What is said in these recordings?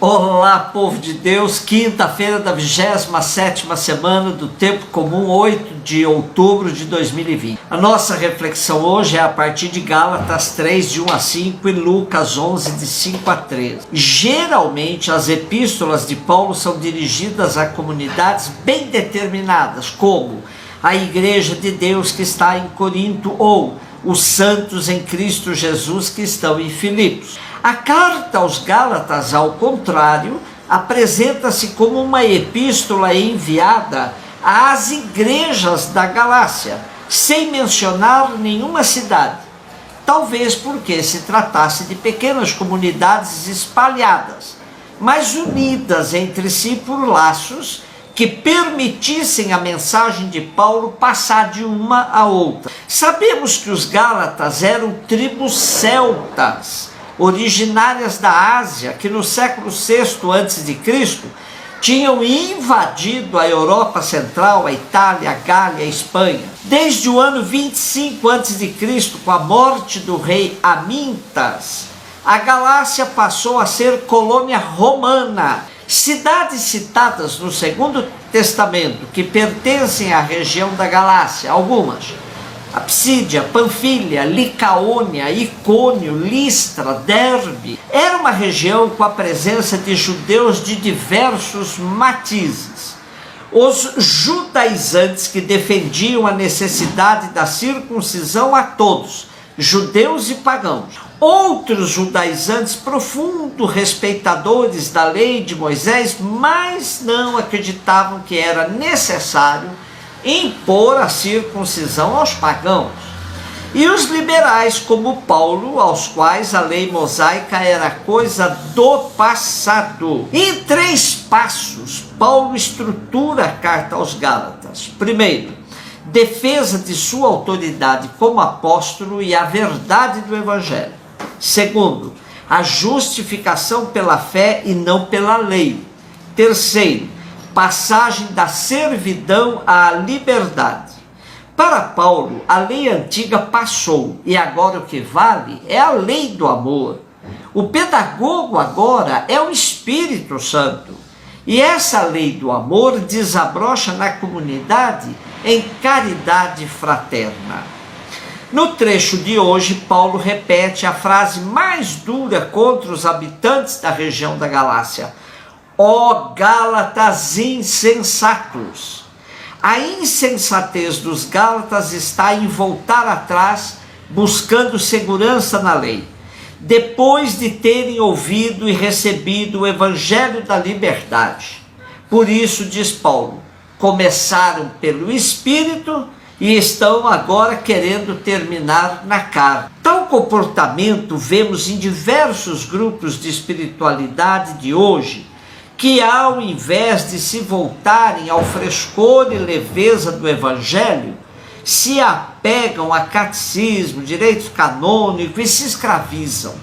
Olá, povo de Deus, quinta-feira da 27ª semana do Tempo Comum, 8 de outubro de 2020. A nossa reflexão hoje é a partir de Gálatas 3, de 1 a 5 e Lucas 11, de 5 a 13. Geralmente, as epístolas de Paulo são dirigidas a comunidades bem determinadas, como a Igreja de Deus que está em Corinto ou os santos em Cristo Jesus que estão em Filipos. A carta aos Gálatas, ao contrário, apresenta-se como uma epístola enviada às igrejas da Galácia, sem mencionar nenhuma cidade, talvez porque se tratasse de pequenas comunidades espalhadas, mas unidas entre si por laços que permitissem a mensagem de Paulo passar de uma a outra. Sabemos que os Gálatas eram tribos celtas, originárias da Ásia, que no século VI a.C. tinham invadido a Europa Central, a Itália, a Gália, a Espanha. Desde o ano 25 a.C., com a morte do rei Amintas, a Galácia passou a ser colônia romana. Cidades citadas no Segundo Testamento que pertencem à região da Galácia, algumas: Psídia, Panfilha, Licaônia, Icônio, Listra, Derbe. Era uma região com a presença de judeus de diversos matizes. Os judaizantes que defendiam a necessidade da circuncisão a todos, judeus e pagãos. Outros judaizantes profundos respeitadores da lei de Moisés, mas não acreditavam que era necessário impor a circuncisão aos pagãos. E os liberais como Paulo, aos quais a lei mosaica era coisa do passado. Em 3 passos, Paulo estrutura a carta aos Gálatas. Primeiro, defesa de sua autoridade como apóstolo e a verdade do evangelho. Segundo, a justificação pela fé e não pela lei. Terceiro, passagem da servidão à liberdade. Para Paulo, a lei antiga passou e agora o que vale é a lei do amor. O pedagogo agora é o Espírito Santo. E essa lei do amor desabrocha na comunidade em caridade fraterna. No trecho de hoje, Paulo repete a frase mais dura contra os habitantes da região da Galácia: ó Gálatas insensatos! A insensatez dos Gálatas está em voltar atrás, buscando segurança na lei, depois de terem ouvido e recebido o evangelho da liberdade. Por isso, diz Paulo, começaram pelo Espírito e estão agora querendo terminar na carne. Tal comportamento vemos em diversos grupos de espiritualidade de hoje, que ao invés de se voltarem ao frescor e leveza do Evangelho, se apegam a catecismo, direito canônico e se escravizam.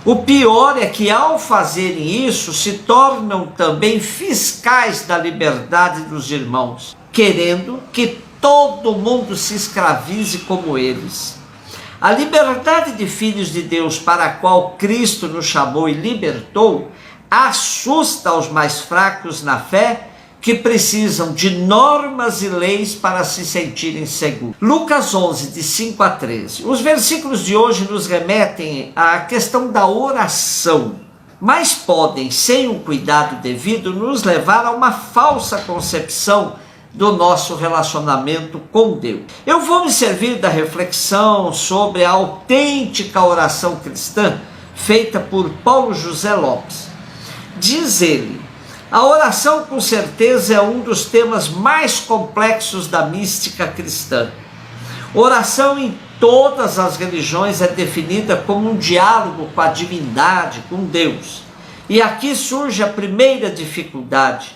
O pior é que ao fazerem isso, se tornam também fiscais da liberdade dos irmãos, querendo que todo mundo se escravize como eles. A liberdade de filhos de Deus para a qual Cristo nos chamou e libertou, assusta os mais fracos na fé, que precisam de normas e leis para se sentirem seguros. Lucas 11, de 5 a 13. Os versículos de hoje nos remetem à questão da oração, mas podem, sem um cuidado devido, nos levar a uma falsa concepção do nosso relacionamento com Deus. Eu vou me servir da reflexão sobre a autêntica oração cristã feita por Paulo José Lopes. Diz ele: a oração com certeza é um dos temas mais complexos da mística cristã. Oração em todas as religiões é definida como um diálogo com a divindade, com Deus. E aqui surge a primeira dificuldade: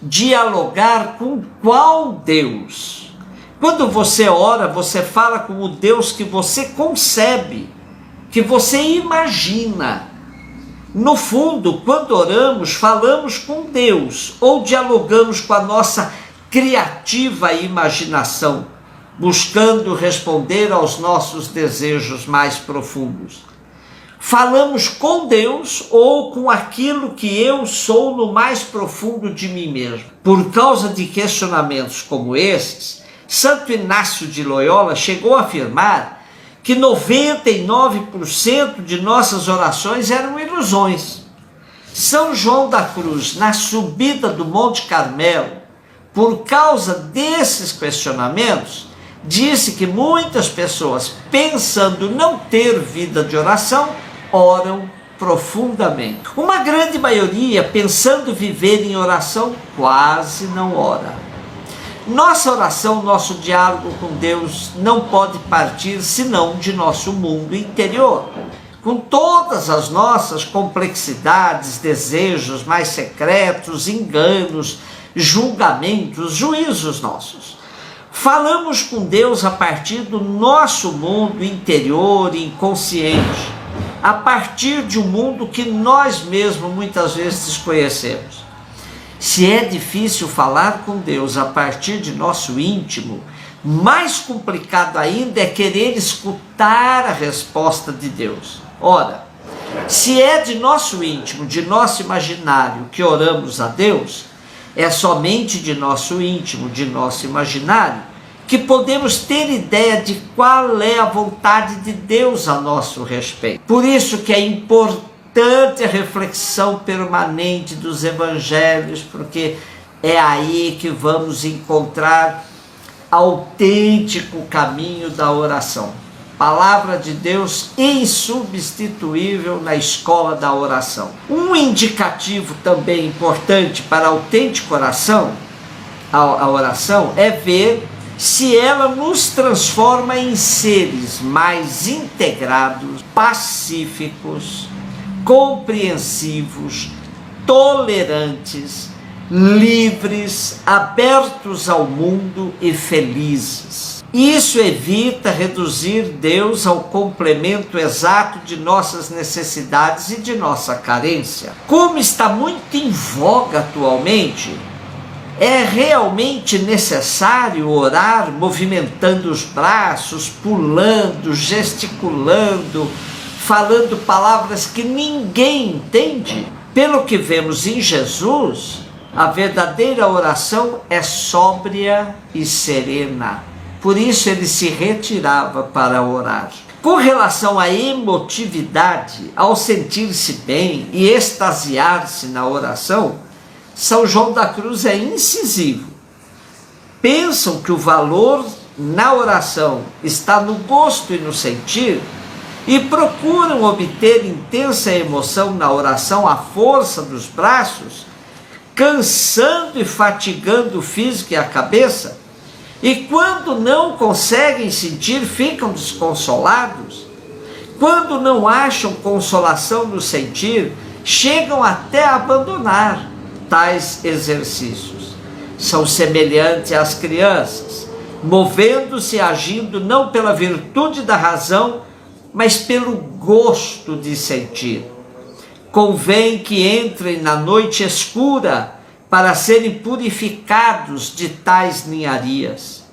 dialogar com qual Deus? Quando você ora, você fala com o Deus que você concebe, que você imagina. No fundo, quando oramos, falamos com Deus ou dialogamos com a nossa criativa imaginação, buscando responder aos nossos desejos mais profundos. Falamos com Deus ou com aquilo que eu sou no mais profundo de mim mesmo. Por causa de questionamentos como esses, Santo Inácio de Loyola chegou a afirmar que 99% de nossas orações eram ilusões. São João da Cruz, na subida do Monte Carmelo, por causa desses questionamentos, disse que muitas pessoas, pensando não ter vida de oração, oram profundamente. Uma grande maioria, pensando viver em oração, quase não ora. Nossa oração, nosso diálogo com Deus não pode partir senão de nosso mundo interior, com todas as nossas complexidades, desejos mais secretos, enganos, julgamentos, juízos nossos. Falamos com Deus a partir do nosso mundo interior e inconsciente, a partir de um mundo que nós mesmos muitas vezes desconhecemos. Se é difícil falar com Deus a partir de nosso íntimo, mais complicado ainda é querer escutar a resposta de Deus. Ora, se é de nosso íntimo, de nosso imaginário que oramos a Deus, é somente de nosso íntimo, de nosso imaginário, que podemos ter ideia de qual é a vontade de Deus a nosso respeito. Por isso que é importante a reflexão permanente dos evangelhos, porque é aí que vamos encontrar autêntico caminho da oração. Palavra de Deus insubstituível na escola da oração. Um indicativo também importante para a autêntica oração, a oração, é ver se ela nos transforma em seres mais integrados, pacíficos, compreensivos, tolerantes, livres, abertos ao mundo e felizes. Isso evita reduzir Deus ao complemento exato de nossas necessidades e de nossa carência. Como está muito em voga atualmente, é realmente necessário orar movimentando os braços, pulando, gesticulando, falando palavras que ninguém entende? Pelo que vemos em Jesus, a verdadeira oração é sóbria e serena. Por isso ele se retirava para orar. Com relação à emotividade, ao sentir-se bem e extasiar-se na oração, São João da Cruz é incisivo. Pensam que o valor na oração está no gosto e no sentir, e procuram obter intensa emoção na oração à força dos braços, cansando e fatigando o físico e a cabeça, e quando não conseguem sentir, ficam desconsolados. Quando não acham consolação no sentir, chegam até a abandonar tais exercícios. São semelhantes às crianças, movendo-se e agindo não pela virtude da razão, mas pelo gosto de sentir. Convém que entrem na noite escura para serem purificados de tais ninharias.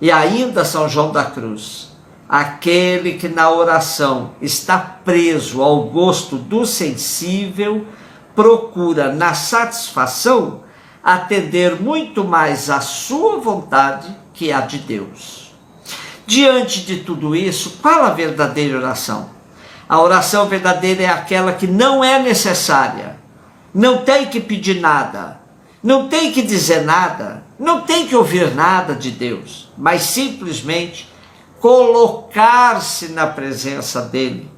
E ainda São João da Cruz, aquele que na oração está preso ao gosto do sensível, procura na satisfação atender muito mais à sua vontade que à de Deus. Diante de tudo isso, qual a verdadeira oração? A oração verdadeira é aquela que não é necessária, não tem que pedir nada, não tem que dizer nada, não tem que ouvir nada de Deus, mas simplesmente colocar-se na presença dele.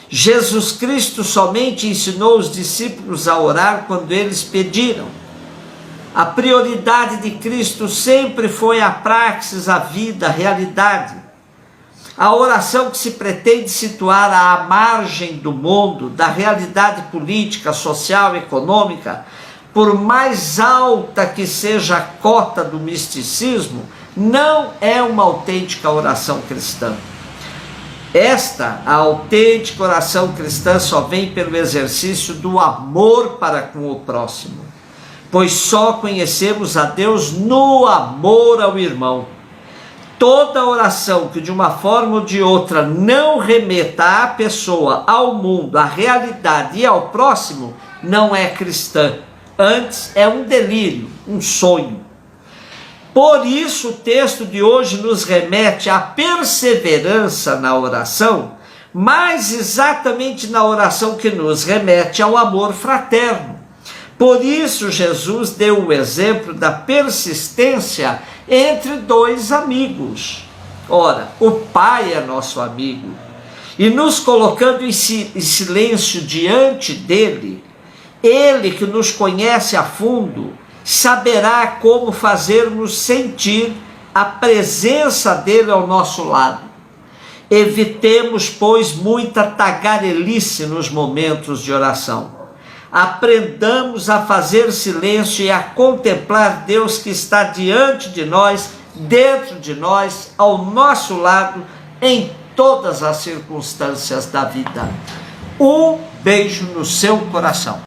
Jesus Cristo somente ensinou os discípulos a orar quando eles pediram. A prioridade de Cristo sempre foi a praxis, a vida, a realidade. A oração que se pretende situar à margem do mundo, da realidade política, social, econômica, por mais alta que seja a cota do misticismo, não é uma autêntica oração cristã. A autêntica oração cristã só vem pelo exercício do amor para com o próximo, pois só conhecemos a Deus no amor ao irmão. toda oração que de uma forma ou de outra não remeta à pessoa, ao mundo, à realidade e ao próximo, não é cristã. Antes é um delírio, um sonho. Por isso o texto de hoje nos remete à perseverança na oração, mas exatamente na oração que nos remete ao amor fraterno. Por isso Jesus deu o exemplo da persistência entre dois amigos. Ora, o Pai é nosso amigo, e nos colocando em silêncio diante dele, ele que nos conhece a fundo, saberá como fazermos sentir a presença dele ao nosso lado. Evitemos, pois, muita tagarelice nos momentos de oração. Aprendamos a fazer silêncio e a contemplar Deus que está diante de nós, dentro de nós, ao nosso lado, em todas as circunstâncias da vida. Um beijo no seu coração.